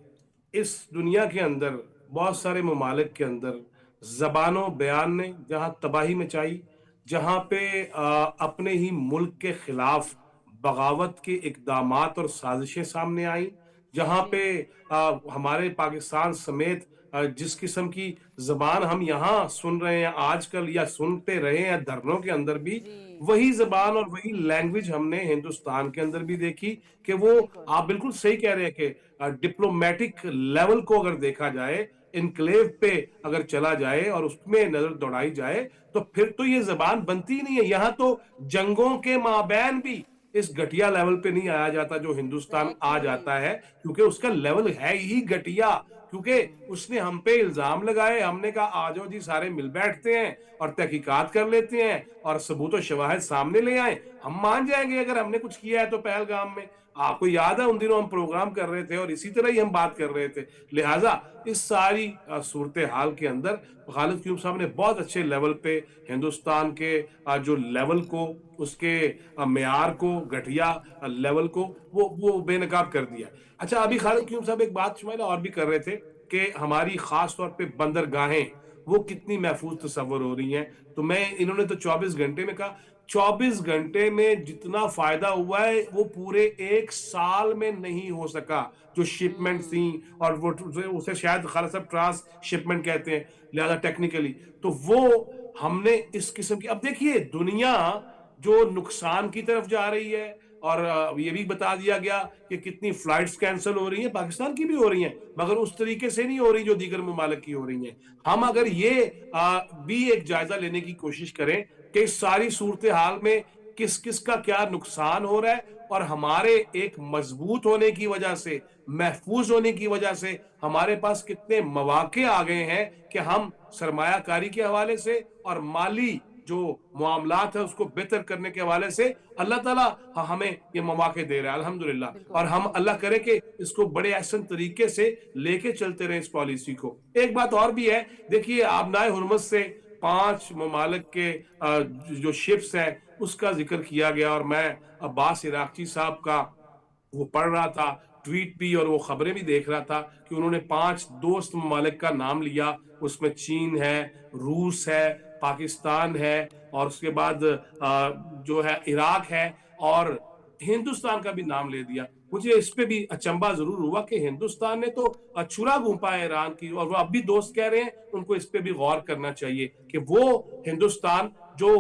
اس دنیا کے اندر بہت سارے ممالک کے اندر زبان و بیان نے جہاں تباہی مچائی, جہاں پہ اپنے ہی ملک کے خلاف بغاوت کے اقدامات اور سازشیں سامنے آئیں, جہاں پہ ہمارے پاکستان سمیت جس قسم کی زبان ہم یہاں سن رہے ہیں آج کل یا سنتے رہے ہیں دھرنوں کے اندر بھی, وہی زبان اور وہی لینگویج ہم نے ہندوستان کے اندر بھی دیکھی کہ وہ, آپ بالکل صحیح کہہ رہے ہیں کہ ڈپلومیٹک لیول کو اگر دیکھا جائے, انکلیو پہ اگر چلا جائے اور اس میں نظر دوڑائی جائے تو پھر تو یہ زبان بنتی نہیں ہے. یہاں تو جنگوں کے مابین بھی اس گھٹیا لیول پہ نہیں آیا جاتا جو ہندوستان آ جاتا ہے, کیونکہ اس کا لیول ہے ہی گھٹیا. کیونکہ اس نے ہم پہ الزام لگائے, ہم نے کہا آ جاؤ جی سارے مل بیٹھتے ہیں اور تحقیقات کر لیتے ہیں اور ثبوت و شواہد سامنے لے آئیں, ہم مان جائیں گے اگر ہم نے کچھ کیا ہے تو. پہلگام میں آپ کو یاد ہے ان دنوں ہم پروگرام کر رہے تھے اور اسی طرح ہی ہم بات کر رہے تھے. لہٰذا اس ساری صورتحال کے اندر خالد قیوم صاحب نے بہت اچھے لیول پہ ہندوستان کے جو لیول کو, اس کے معیار کو, گھٹیا لیول کو وہ بے نقاب کر دیا. اچھا, ابھی خالد قیوم صاحب ایک بات شمائلہ اور بھی کر رہے تھے کہ ہماری خاص طور پہ بندرگاہیں وہ کتنی محفوظ تصور ہو رہی ہیں. تو میں, انہوں نے تو 24 گھنٹے میں کہا, 24 گھنٹے میں جتنا فائدہ ہوا ہے وہ پورے 1 سال میں نہیں ہو سکا. جو شپمنٹ تھیں, اور وہ اسے شاید خالد صاحب ٹرانس شپمنٹ کہتے ہیں لہذا ٹیکنیکلی, تو وہ ہم نے اس قسم کی. اب دیکھیے, دنیا جو نقصان کی طرف جا رہی ہے, اور یہ بھی بتا دیا گیا کہ کتنی فلائٹس کینسل ہو رہی ہیں, پاکستان کی بھی ہو رہی ہیں, مگر اس طریقے سے نہیں ہو رہی جو دیگر ممالک کی ہو رہی ہیں. ہم اگر یہ بھی ایک جائزہ لینے کی کوشش کریں کہ اس ساری صورتحال میں کس کس کا کیا نقصان ہو رہا ہے, اور ہمارے ایک مضبوط ہونے کی وجہ سے, محفوظ ہونے کی وجہ سے ہمارے پاس کتنے مواقع آ گئے ہیں کہ ہم سرمایہ کاری کے حوالے سے اور مالی جو معاملات ہیں اس کو بہتر کرنے کے حوالے سے اللہ تعالیٰ ہمیں یہ مواقع دے رہا ہے الحمدللہ. اور ہم اللہ کرے کہ اس کو بڑے احسن طریقے سے لے کے چلتے رہیں اس پالیسی کو. ایک بات اور بھی ہے, دیکھیے, آبنائے حرمت سے 5 ممالک کے جو شپس ہیں اس کا ذکر کیا گیا, اور میں عباس عراقچی صاحب کا وہ پڑھ رہا تھا ٹویٹ بھی, اور وہ خبریں بھی دیکھ رہا تھا کہ انہوں نے 5 دوست ممالک کا نام لیا. اس میں چین ہے, روس ہے, پاکستان ہے, اور اس کے بعد جو ہے عراق ہے, اور ہندوستان کا بھی نام لے دیا. مجھے اس پہ بھی اچنبا ضرور ہوا کہ ہندوستان نے تو چھرا گھونپا ہے ایران کی, اور وہ اب بھی دوست کہہ رہے ہیں, ان کو اس پہ بھی غور کرنا چاہیے کہ وہ ہندوستان جو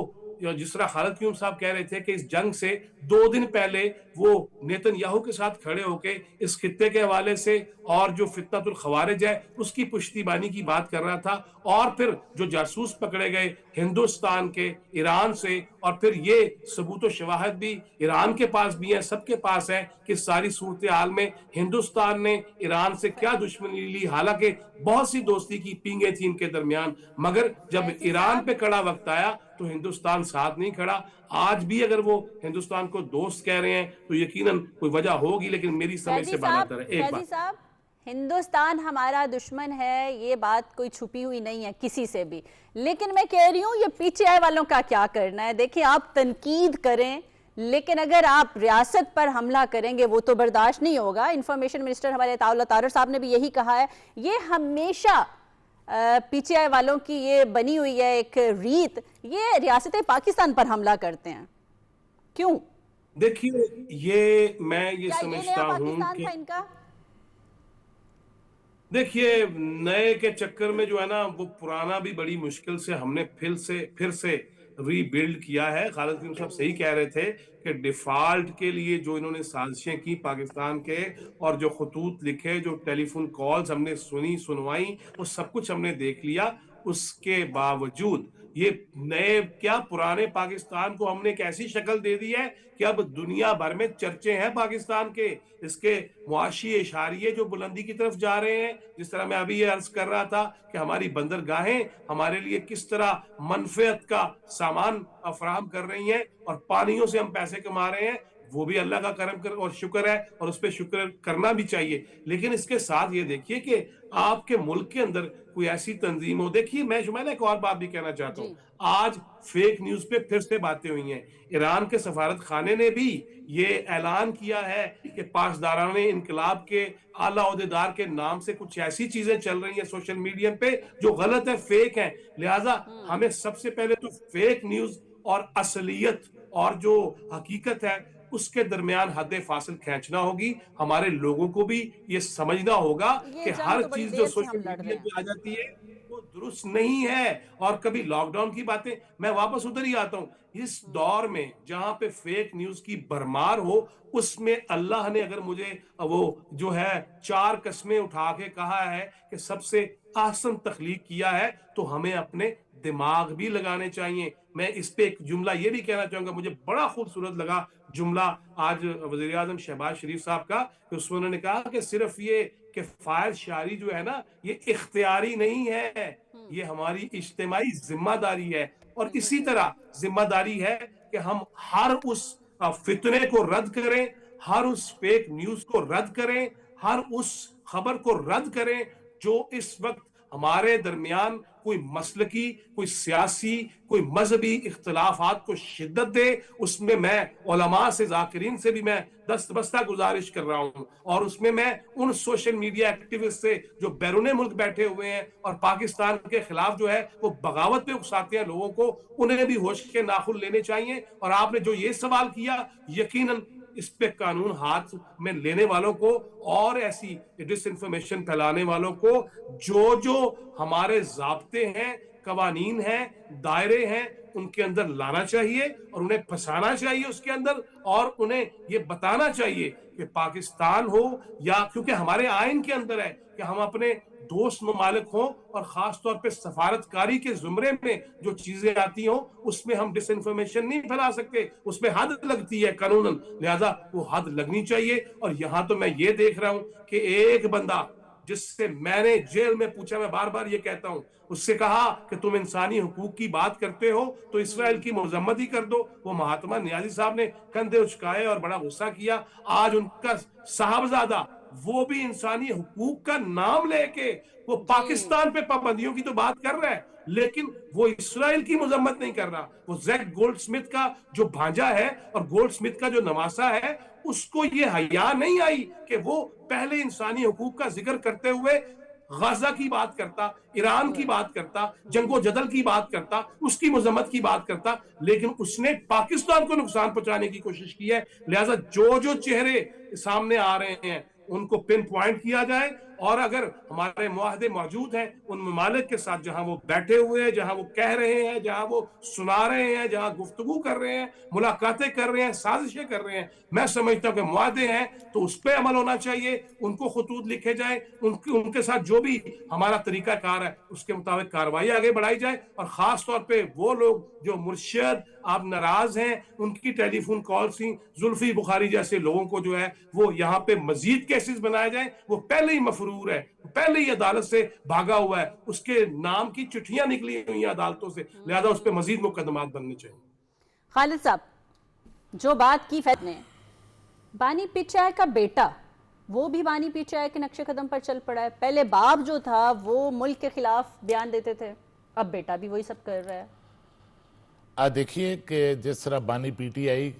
جس طرح خالد قیوم صاحب کہہ رہے تھے کہ اس جنگ سے 2 دن پہلے وہ نیتن یاہو کے ساتھ کھڑے ہو کے اس خطے کے حوالے سے اور جو فتنۃ الخوارج ہے اس کی پشتی بانی کی بات کر رہا تھا, اور پھر جو جاسوس پکڑے گئے ہندوستان کے, ایران سے, اور پھر یہ ثبوت و شواہد بھی ایران کے پاس بھی ہیں, سب کے پاس ہے کہ ساری صورتحال میں ہندوستان نے ایران سے کیا دشمنی لی. حالانکہ بہت سی دوستی کی پینگیں تھیں ان کے درمیان, مگر جب ایران پہ کڑا وقت آیا تو ہندوستان ساتھ نہیں کھڑا. آج بھی اگر وہ ہندوستان کو دوست کہہ رہے ہیں تو یقیناً کوئی وجہ ہوگی, لیکن میری سمجھ سے بات ہے. ایک بات, ہندوستان ہمارا دشمن ہے, یہ بات کوئی چھپی ہوئی نہیں ہے کسی سے بھی, لیکن میں کہہ رہی ہوں یہ پی ٹی آئی والوں کا کیا کرنا ہے. دیکھیں, آپ تنقید کریں لیکن اگر آپ ریاست پر حملہ کریں گے وہ تو برداشت نہیں ہوگا. انفارمیشن منسٹر ہمارے اطاعت طاہر صاحب نے بھی یہی کہا ہے. یہ ہمیشہ پی ٹی آئی والوں کی یہ بنی ہوئی ہے ایک ریت, یہ ریاست پاکستان پر حملہ کرتے ہیں, کیوں؟ دیکھیے یہ میں یہ کیا سمجھتا نیا ہوں پاکستان کہ تھا ان کا؟ دیکھیے نئے کے چکر میں جو ہے نا وہ پرانا بھی بڑی مشکل سے ہم نے پھر سے ری بلڈ کیا ہے. خالد کریم صاحب صحیح کہہ رہے تھے کہ ڈیفالٹ کے لیے جو انہوں نے سازشیں کی پاکستان کے, اور جو خطوط لکھے, جو ٹیلی فون کالز ہم نے سنوائیں, وہ سب کچھ ہم نے دیکھ لیا. اس کے باوجود یہ نئے کیا پرانے پاکستان کو ہم نے ایک ایسی شکل دے دی ہے کہ اب دنیا بھر میں چرچے ہیں پاکستان کے. اس کے معاشی اشاریے جو بلندی کی طرف جا رہے ہیں, جس طرح میں ابھی یہ عرض کر رہا تھا کہ ہماری بندرگاہیں ہمارے لیے کس طرح منفعت کا سامان فراہم کر رہی ہیں, اور پانیوں سے ہم پیسے کما رہے ہیں, وہ بھی اللہ کا کرم اور شکر ہے, اور اس پہ شکر کرنا بھی چاہیے. لیکن اس کے ساتھ یہ دیکھیے کہ آپ کے ملک کے اندر کوئی ایسی تنظیم ہو. دیکھیے میں شمائلہ ایک اور بات بھی کہنا چاہتا ہوں. آج فیک نیوز پہ پھر سے باتیں ہوئی ہیں. ایران کے سفارت خانے نے بھی یہ اعلان کیا ہے کہ پاسداران انقلاب کے اعلیٰ عہدیدار کے نام سے کچھ ایسی چیزیں چل رہی ہیں سوشل میڈیا پہ جو غلط ہے, فیک ہیں. لہٰذا ہمیں سب سے پہلے تو فیک نیوز اور اصلیت اور جو حقیقت ہے اس کے درمیان حد فاصل کھینچنا ہوگی. ہمارے لوگوں کو بھی یہ سمجھنا ہوگا کہ ہر چیز جو سوشل میڈیا پہ آ جاتی ہے وہ درست نہیں ہے. اور کبھی لاک ڈاؤن کی باتیں, میں واپس ادھر ہی آتا ہوں. اس دور میں جہاں پہ فیک نیوز کی بھرمار ہو, اس میں اللہ نے اگر مجھے وہ جو ہے 4 قسمیں اٹھا کے کہا ہے کہ سب سے احسن تخلیق کیا ہے, تو ہمیں اپنے دماغ بھی لگانے چاہیے. میں اس پہ ایک جملہ یہ بھی کہنا چاہوں گا, مجھے بڑا خوبصورت لگا جملہ آج وزیر اعظم شہباز شریف صاحب کا, کہ اس میں انہوں نے کہا کہ صرف یہ کہ فائر شاری جو ہے نا یہ اختیاری نہیں ہے, یہ ہماری اجتماعی ذمہ داری ہے. اور اسی طرح ذمہ داری ہے کہ ہم ہر اس فتنے کو رد کریں, ہر اس فیک نیوز کو رد کریں, ہر اس خبر کو رد کریں جو اس وقت ہمارے درمیان کوئی مسلکی, کوئی سیاسی, کوئی مذہبی اختلافات کو شدت دے. اس میں علماء سے, ذاکرین سے بھی میں دستبستہ گزارش کر رہا ہوں, اور اس میں ان سوشل میڈیا ایکٹیوسٹ سے جو بیرون ملک بیٹھے ہوئے ہیں اور پاکستان کے خلاف جو ہے وہ بغاوت پہ اکساتے ہیں لوگوں کو, انہیں بھی ہوش کے ناخن لینے چاہیے. اور آپ نے جو یہ سوال کیا, یقیناً اس پہ قانون ہاتھ میں لینے والوں کو اور ایسی ڈس انفارمیشن پھیلانے والوں کو جو ہمارے ضابطے ہیں, قوانین ہیں, دائرے ہیں, ان کے اندر لانا چاہیے اور انہیں پھنسانا چاہیے اس کے اندر, اور انہیں یہ بتانا چاہیے کہ پاکستان ہو یا, کیونکہ ہمارے آئین کے اندر ہے کہ ہم اپنے دوست ممالک ہوں اور خاص طور پہ سفارتکاری کے زمرے میں جو چیزیں آتی ہوں اس میں ہم ڈس انفارمیشن نہیں پھیلا سکتے, اس میں حد لگتی ہے قانوناً, لہذا وہ حد لگنی چاہیے. اور یہاں تو میں یہ دیکھ رہا ہوں کہ ایک بندہ جس سے میں نے جیل میں پوچھا, میں بار بار یہ کہتا ہوں, اس سے کہا کہ تم انسانی حقوق کی بات کرتے ہو تو اسرائیل کی مذمت ہی کر دو. وہ مہاتما نیازی صاحب نے کندھے اچکائے اور بڑا غصہ کیا. آج ان کا صاحبزادہ وہ بھی انسانی حقوق کا نام لے کے وہ پاکستان پہ پابندیوں کی تو بات کر رہا ہے, لیکن وہ اسرائیل کی مذمت نہیں کر رہا. وہ زیک گولڈ سمتھ کا جو بھانجا ہے اور گولڈ سمتھ کا جو نواسا ہے, اس کو یہ حیا نہیں آئی کہ وہ پہلے انسانی حقوق کا ذکر کرتے ہوئے غزہ کی بات کرتا, ایران کی بات کرتا, جنگ و جدل کی بات کرتا, اس کی مذمت کی بات کرتا, لیکن اس نے پاکستان کو نقصان پہنچانے کی کوشش کی ہے. لہٰذا جو چہرے سامنے آ رہے ہیں ان کو پن پوائنٹ کیا جائے, اور اگر ہمارے معاہدے موجود ہیں ان ممالک کے ساتھ جہاں وہ بیٹھے ہوئے ہیں, جہاں وہ کہہ رہے ہیں, جہاں وہ سنا رہے ہیں, جہاں گفتگو کر رہے ہیں, ملاقاتیں کر رہے ہیں, سازشیں کر رہے ہیں, میں سمجھتا ہوں کہ معاہدے ہیں تو اس پہ عمل ہونا چاہیے. ان کو خطوط لکھے جائیں, ان کے ساتھ جو بھی ہمارا طریقہ کار ہے اس کے مطابق کارروائی آگے بڑھائی جائے. اور خاص طور پہ وہ لوگ جو مرشد آپ ناراض ہیں, ان کی ٹیلی فون کال سی, زلفی بخاری جیسے لوگوں کو جو ہے وہ یہاں پہ مزید کیسز بنائے جائیں. وہ پہلے ہی مفرور ہے, پہلے ہی عدالت سے بھاگا ہوا ہے, اس کے نام کی چٹھیاں نکلی ہوئی ہیں عدالتوں سے, لہذا اس پہ مزید مقدمات بننے چاہیے. خالد صاحب, جو بات کی فیض نے, بانی پیٹرائے کا بیٹا وہ بھی بانی پیٹرائے کے نقش قدم پر چل پڑا ہے. پہلے باپ جو تھا وہ ملک کے خلاف بیان دیتے تھے, اب بیٹا بھی وہی سب کر رہا ہے. دیکھیے کہ جس طرح بانی پی ٹی آئی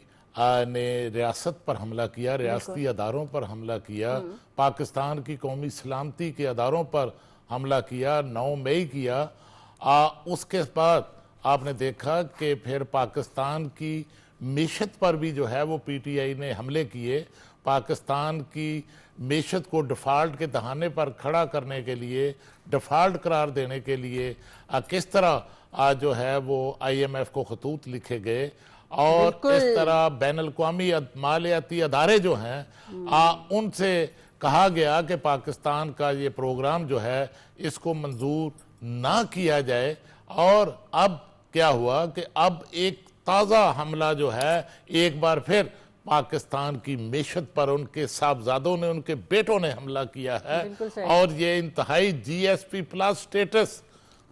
نے ریاست پر حملہ کیا، ریاستی اداروں پر حملہ کیا، پاکستان کی قومی سلامتی کے اداروں پر حملہ کیا، 9 مئی کیا۔ اس کے بعد آپ نے دیکھا کہ پھر پاکستان کی معیشت پر بھی جو ہے وہ پی ٹی آئی نے حملے کیے، پاکستان کی معیشت کو ڈیفالٹ کے دہانے پر کھڑا کرنے کے لیے، ڈیفالٹ قرار دینے کے لیے کس طرح جو ہے وہ آئی ایم ایف کو خطوط لکھے گئے، اور اس طرح بین الاقوامی مالیاتی ادارے جو ہیں ان سے کہا گیا کہ پاکستان کا یہ پروگرام جو ہے اس کو منظور نہ کیا جائے۔ اور اب کیا ہوا کہ اب ایک تازہ حملہ جو ہے ایک بار پھر پاکستان کی معیشت پر ان کے صاحبزادوں نے، ان کے بیٹوں نے حملہ کیا ہے، اور یہ انتہائی G S P plus status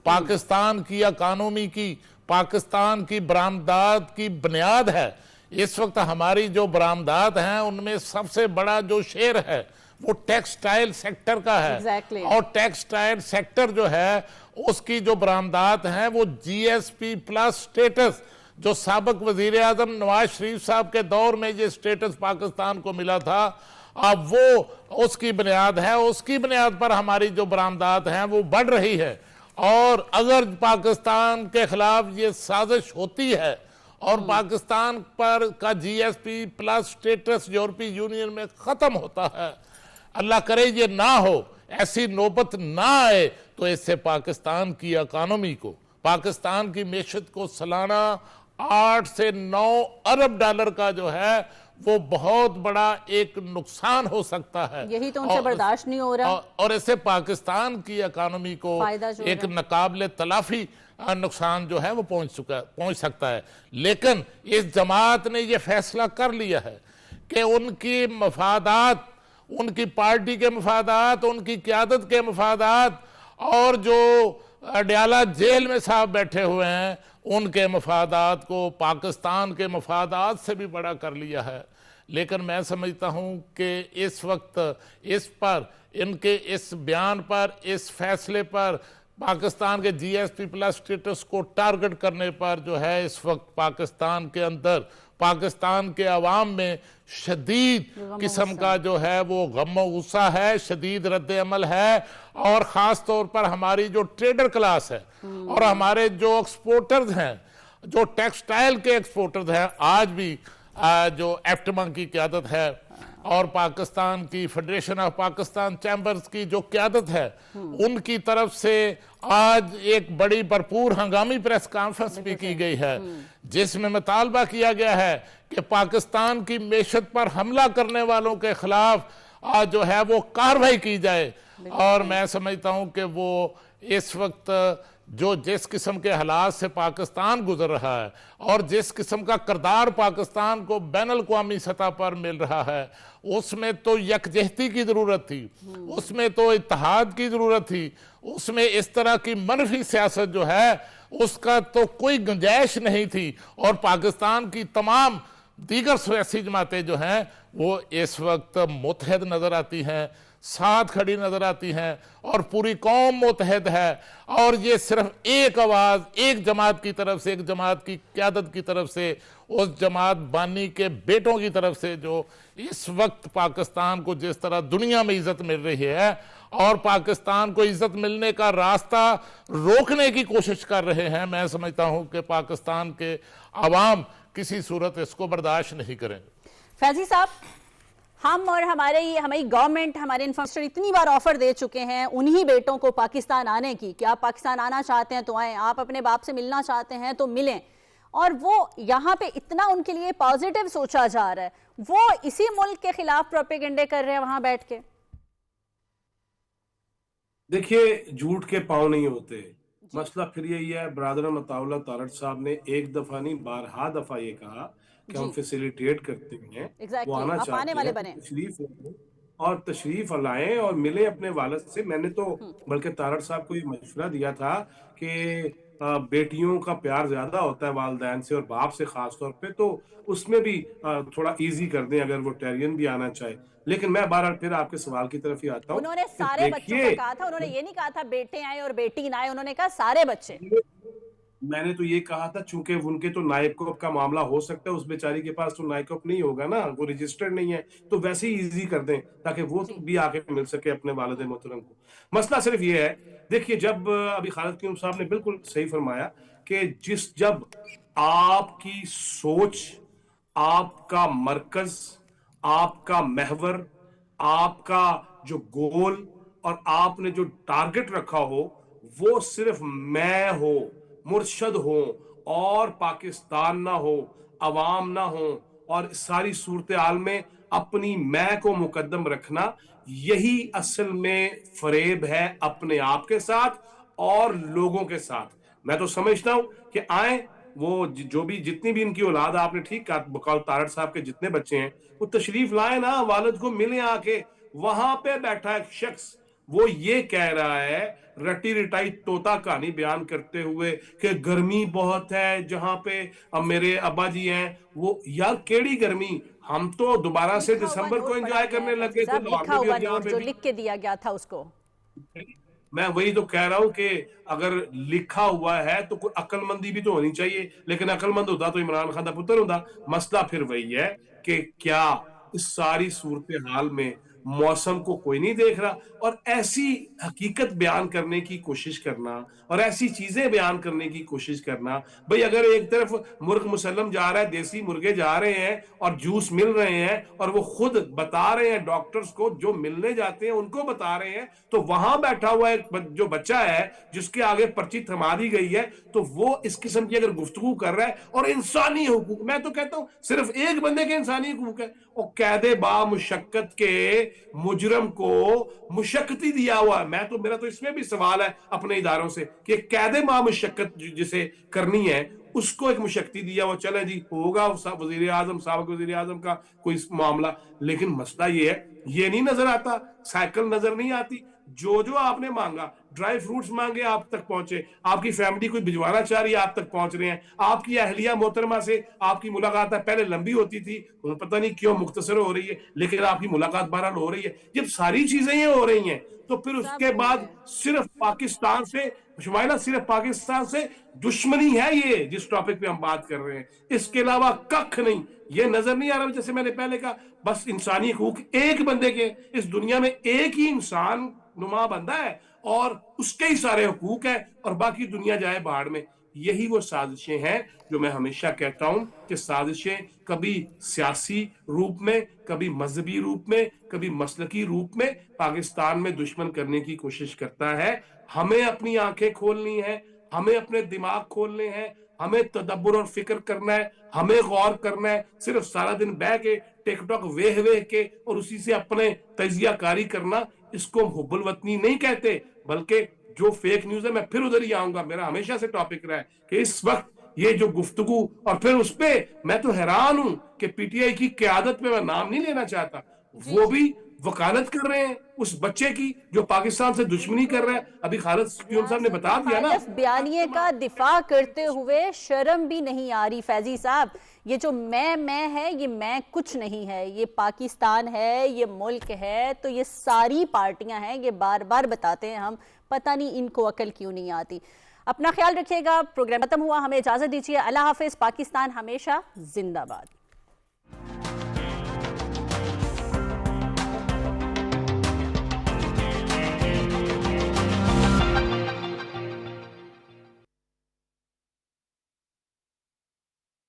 Pakistan کی اکانومی کی، پاکستان کی برآمدات کی بنیاد ہے۔ اس وقت ہماری جو برآمدات ہیں ان میں سب سے بڑا جو شیئر ہے وہ ٹیکسٹائل سیکٹر کا ہے، اور ٹیکسٹائل سیکٹر جو ہے اس کی جو برآمدات ہیں وہ جی ایس پی پلس سٹیٹس، جو سابق وزیر اعظم نواز شریف صاحب کے دور میں یہ سٹیٹس پاکستان کو ملا تھا، اب وہ اس کی بنیاد ہے، اس کی بنیاد پر ہماری جو برآمدات ہیں وہ بڑھ رہی ہے۔ اور اگر پاکستان کے خلاف یہ سازش ہوتی ہے اور پاکستان پر کا جی ایس پی پلس سٹیٹس یورپی یونین میں ختم ہوتا ہے، اللہ کرے یہ نہ ہو، ایسی نوبت نہ آئے، تو اس سے پاکستان کی اکانومی کو، پاکستان کی معیشت کو سالانہ 8 سے 9 ارب ڈالر کا جو ہے وہ بہت بڑا ایک نقصان ہو سکتا ہے۔ یہی تو ان سے برداشت نہیں ہو رہا، اور اس سے پاکستان کی اکانومی کو ایک ناقابل تلافی نقصان جو ہے وہ پہنچ سکتا ہے۔ لیکن اس جماعت نے یہ فیصلہ کر لیا ہے کہ ان کی مفادات، ان کی پارٹی کے مفادات، ان کی قیادت کے مفادات، اور جو اڈیالہ جیل میں صاحب بیٹھے ہوئے ہیں ان کے مفادات کو پاکستان کے مفادات سے بھی بڑا کر لیا ہے۔ لیکن میں سمجھتا ہوں کہ اس وقت اس پر، ان کے اس بیان پر، اس فیصلے پر، پاکستان کے جی ایس پی پلس سٹیٹس کو ٹارگٹ کرنے پر جو ہے اس وقت پاکستان کے اندر، پاکستان کے عوام میں شدید قسم کا جو ہے وہ غم و غصہ ہے، شدید رد عمل ہے، اور خاص طور پر ہماری جو ٹریڈر کلاس ہے اور ہمارے جو ایکسپورٹرز ہیں، جو ٹیکسٹائل کے ایکسپورٹرز ہیں، آج بھی جو ایفٹما کی قیادت ہے اور پاکستان کی فیڈریشن آف پاکستان چیمبرز کی جو قیادت ہے، ان کی طرف سے آج ایک بڑی بھرپور ہنگامی پریس کانفرنس بھی کی گئی ہے، جس میں مطالبہ کیا گیا ہے کہ پاکستان کی معیشت پر حملہ کرنے والوں کے خلاف جو ہے وہ کارروائی کی جائے۔ اور میں سمجھتا ہوں کہ وہ اس وقت جو جس قسم کے حالات سے پاکستان گزر رہا ہے اور جس قسم کا کردار پاکستان کو بین الاقوامی سطح پر مل رہا ہے، اس میں تو یکجہتی کی ضرورت تھی، اس میں تو اتحاد کی ضرورت تھی، اس میں اس طرح کی منفی سیاست جو ہے اس کا تو کوئی گنجائش نہیں تھی۔ اور پاکستان کی تمام دیگر سیاسی جماعتیں جو ہیں وہ اس وقت متحد نظر آتی ہیں، ساتھ کھڑی نظر آتی ہیں، اور پوری قوم متحد ہے، اور یہ صرف ایک آواز ایک جماعت کی طرف سے، ایک جماعت کی قیادت کی طرف سے، اس جماعت بانی کے بیٹوں کی طرف سے جو اس وقت پاکستان کو جس طرح دنیا میں عزت مل رہی ہے اور پاکستان کو عزت ملنے کا راستہ روکنے کی کوشش کر رہے ہیں، میں سمجھتا ہوں کہ پاکستان کے عوام کسی صورت اس کو برداشت نہیں کریں گے۔ فیضی صاحب، ہم اور ہماری گورنمنٹ، ہمارے انفراسٹرکچر اتنی بار آفر دے چکے ہیں انہی بیٹوں کو پاکستان آنے کی کہ آپ پاکستان آنا چاہتے ہیں تو آئیں، آپ اپنے باپ سے ملنا چاہتے ہیں تو ملیں، اور وہ یہاں پہ اتنا ان کے لیے پازیٹیو سوچا جا رہا ہے، وہ اسی ملک کے خلاف پروپیگنڈے کر رہے ہیں وہاں بیٹھ کے۔ دیکھیے، جھوٹ کے پاؤں نہیں ہوتے۔ مسئلہ پھر یہی ہے، برادر مطاولہ تارڑ صاحب نے ایک دفعہ نہیں بارہا دفعہ یہ کہا کہ ہم فیسیلیٹیٹ کرتے ہیں، وہ آنا چاہتے ہیں، تشریف لائیں اور تشریف لائیں اور ملیں اپنے والد سے۔ میں نے تو بلکہ تارڑ صاحب کو یہ مشورہ دیا تھا کہ بیٹیوں کا پیار زیادہ ہوتا ہے والدین سے اور باپ سے خاص طور پہ، تو اس میں بھی تھوڑا ایزی کر دیں اگر وہ ٹیرین بھی آنا چاہے۔ لیکن میں بہرحال پھر آپ کے سوال کی طرف ہی آتا ہوں۔ انہوں نے سارے بچوں کا کہا تھا، انہوں نے یہ نہیں کہا تھا بیٹے آئیں اور بیٹی نہ آئیں، انہوں نے کہا سارے بچے۔ میں نے تو یہ کہا تھا چونکہ ان کے تو نائب کوپ کا معاملہ ہو سکتا ہے, اس بیچاری کے پاس تو نائب کوپ نہیں ہوگا نا, وہ رجسٹرڈ نہیں ہے, تو ویسے ہی ایزی کر دیں تاکہ وہ جی بھی آ کے مل سکے اپنے والد محترم کو. مسئلہ صرف یہ ہے, دیکھیے جب ابھی خالد قیوم صاحب نے بالکل صحیح فرمایا کہ جب آپ کی سوچ, آپ کا مرکز, آپ کا محور, آپ کا جو گول اور آپ نے جو ٹارگٹ رکھا ہو وہ صرف میں ہو, مرشد ہو اور پاکستان نہ ہو, عوام نہ ہو, اور ساری صورتحال میں اپنی میں کو مقدم رکھنا, یہی اصل میں فریب ہے اپنے آپ کے ساتھ اور لوگوں کے ساتھ. میں تو سمجھتا ہوں کہ آئیں وہ جو بھی جتنی بھی ان کی اولاد, آپ نے ٹھیک کہا بقول تارڑ صاحب کے جتنے بچے ہیں وہ تشریف لائیں نا, والد کو ملیں آ کے. وہاں پہ بیٹھا ایک شخص وہ یہ کہہ رہا ہے رٹی رٹائی طوطا کہانی بیان کرتے ہوئے کہ گرمی بہت ہے جہاں پہ اب میرے ابا جی ہیں, وہ یار کیڑی گرمی, ہم تو دوبارہ سے لکھا ہوا دسمبر کو نوٹ پڑھا انجوائے گیا ہے کرنے فیضی لگے تھے, صاحب, لاہور لکھا میں بھی ہوا اور یہاں نوٹ پہ جو بھی. لکھ کے دیا گیا تھا اس کو. میں وہی تو کہہ رہا ہوں کہ اگر لکھا ہوا ہے تو کوئی عقل مندی بھی تو ہونی چاہیے, لیکن عقل مند ہوتا تو عمران خان کا پتر ہوتا. مسئلہ پھر وہی ہے کہ کیا اس ساری صورتحال میں موسم کو کوئی نہیں دیکھ رہا, اور ایسی حقیقت بیان کرنے کی کوشش کرنا اور ایسی چیزیں بیان کرنے کی کوشش کرنا. بھئی اگر ایک طرف مرغ مسلم جا رہا ہے, دیسی مرغے جا رہے ہیں اور جوس مل رہے ہیں, اور وہ خود بتا رہے ہیں ڈاکٹرز کو, جو ملنے جاتے ہیں ان کو بتا رہے ہیں, تو وہاں بیٹھا ہوا ایک جو بچہ ہے جس کے آگے پرچی تھما دی گئی ہے, تو وہ اس قسم کی اگر گفتگو کر رہا ہے, اور انسانی حقوق, میں تو کہتا ہوں صرف ایک بندے کے انسانی حقوق ہے, وہ قید با مشقت کے مجرم کو مشقتی دیا ہوا ہے. میرا تو اس میں بھی سوال ہے اپنے اداروں سے کہ قید با مشقت جسے کرنی ہے اس کو ایک مشقتی دیا ہوا, چلے جی ہوگا وزیر اعظم, سابق وزیر اعظم کا کوئی معاملہ, لیکن مسئلہ یہ ہے یہ نہیں نظر آتا, سائیکل نظر نہیں آتی, جو آپ نے مانگا, ڈرائی فروٹس مانگے آپ تک پہنچے, آپ کی فیملی کوئی بھجوانا چاہ رہی ہے آپ تک پہنچ رہے ہیں, آپ کی اہلیہ محترمہ سے آپ کی ملاقات پہلے لمبی ہوتی تھی, پتہ نہیں کیوں مختصر ہو رہی ہے, لیکن آپ کی ملاقات بہرحال ہو رہی ہے. جب ساری چیزیں یہ ہو رہی ہیں تو پھر اس سب کے ہو بعد رہے ہیں. صرف پاکستان سے شمائلہ, صرف پاکستان سے دشمنی ہے یہ جس ٹاپک پہ ہم بات کر رہے ہیں, اس کے علاوہ ککھ نہیں. یہ نظر نہیں آ رہا جیسے میں نے پہلے کہا, بس انسانی حقوق ایک بندے کے, اس دنیا میں ایک ہی انسان نما بندہ ہے اور اس کے ہی سارے حقوق ہیں, اور باقی دنیا جائے بہاڑ میں. یہی وہ سازشیں ہیں جو میں ہمیشہ کہتا ہوں کہ سازشیں کبھی سیاسی روپ میں, کبھی مذہبی روپ میں, کبھی مسلکی روپ میں پاکستان میں دشمن کرنے کی کوشش کرتا ہے. ہمیں اپنی آنکھیں کھولنی ہے, ہمیں اپنے دماغ کھولنے ہیں, ہمیں تدبر اور فکر کرنا ہے, ہمیں غور کرنا ہے. صرف سارا دن بہ کے ٹک ٹاک ویہ کے اور اسی سے اپنے تجزیہ کاری کرنا, اس کو حب الوطنی نہیں کہتے, بلکہ جو فیک نیوز ہے, میں پھر ادھر ہی آؤں گا, میرا ہمیشہ سے ٹاپک رہا ہے کہ اس وقت یہ جو گفتگو, اور پھر اس پہ میں تو حیران ہوں کہ پی ٹی آئی کی قیادت پہ میں نام نہیں لینا چاہتا, جی وہ جی بھی وکالت کر رہے ہیں اس بچے کی جو پاکستان سے دشمنی کر رہا ہے. ابھی خالد قیوم صاحب نے ریاست بتا دیا نا, مخالف بیانیے کا دفاع کرتے ہوئے شرم بھی نہیں آ رہی فیضی صاحب. یہ جو میں ہے, یہ میں کچھ نہیں ہے, یہ پاکستان ہے, یہ ملک ہے, تو یہ ساری پارٹیاں ہیں, یہ بار بار بتاتے ہیں ہم, پتہ نہیں ان کو عقل کیوں نہیں آتی. اپنا خیال رکھیے گا. پروگرام ختم ہوا, ہمیں اجازت دیجیے. اللہ حافظ. پاکستان ہمیشہ زندہ باد.